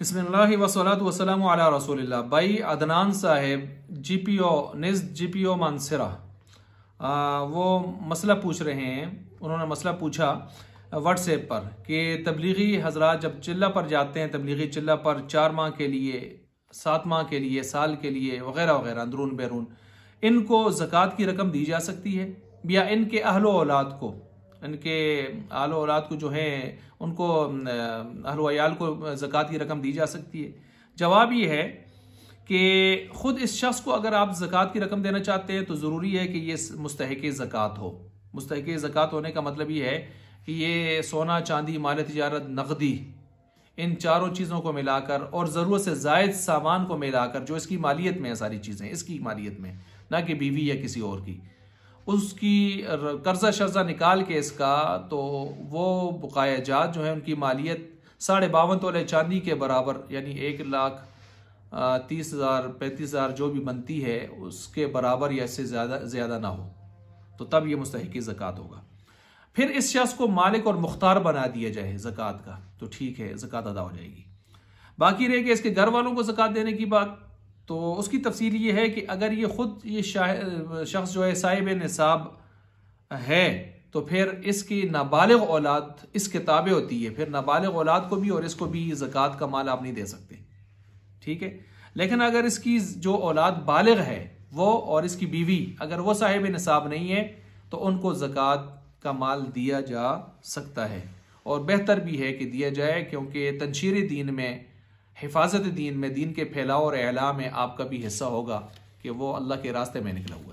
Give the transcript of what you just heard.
बिस्मिल्लाहि वस्सलातु वस्सलामु अला रसूलिल्लाह। भाई अदनान साहिब जीपीओ मानसरा वो मसला पूछ रहे हैं। उन्होंने मसला पूछा व्हाट्सएप पर कि तबलीगी हजरात जब चिल्ला पर जाते हैं, तबलीगी चिल्ला पर 4 माह के लिए, 7 माह के लिए, साल के लिए वगैरह वगैरह, अंदरून बैरून, इनको ज़कात की रकम दी जा सकती है या इनके अहलो औलाद को, इनके आलो औलाद को जो है उनको अहलो अयाल को ज़कात की रकम दी जा सकती है। जवाब ये है कि ख़ुद इस शख्स को अगर आप ज़कात की रकम देना चाहते हैं तो ज़रूरी है कि ये मुस्तहिक़ ज़कात हो। मुस्तहिक़ ज़कात होने का मतलब ये है कि ये सोना, चांदी, माल तिजारत, नकदी, इन चारों चीज़ों को मिलाकर और ज़रूरत से ज़ायद सामान को मिलाकर जो इसकी मालियत में है, सारी चीज़ें इसकी मालियत में, ना कि बीवी या किसी और की, उसकी कर्जा शर्जा निकाल के इसका, तो वो बकाया जात जो है उनकी मालियत 52.5 तोले चांदी के बराबर, यानी 1,30,000 35,000 जो भी बनती है उसके बराबर या इससे ज़्यादा ना हो, तो तब ये मुस्तहिक़ ज़कात होगा। फिर इस शख्स को मालिक और मुख्तार बना दिया जाए ज़कात का, तो ठीक है, ज़कात अदा हो जाएगी। बाकी रह गया इसके घर वालों को ज़कात देने की बात, तो उसकी तफसील ये है कि अगर ये ख़ुद ये शख्स जो है साहिब निसाब है तो फिर इसकी नाबालिग औलाद इसके ताबे होती है, फिर नाबालिग औलाद को भी और इसको भी ज़कात का माल आप नहीं दे सकते, ठीक है। लेकिन अगर इसकी जो औलाद बालिग है वो और इसकी बीवी अगर वो साहिब निसाब नहीं है तो उनको ज़कात का माल दिया जा सकता है, और बेहतर भी है कि दिया जाए, क्योंकि तनशीर दीन में, हिफाजत दीन में, दीन के फैलाव और एला में आपका भी हिस्सा होगा कि वो अल्लाह के रास्ते में निकला हुआ है।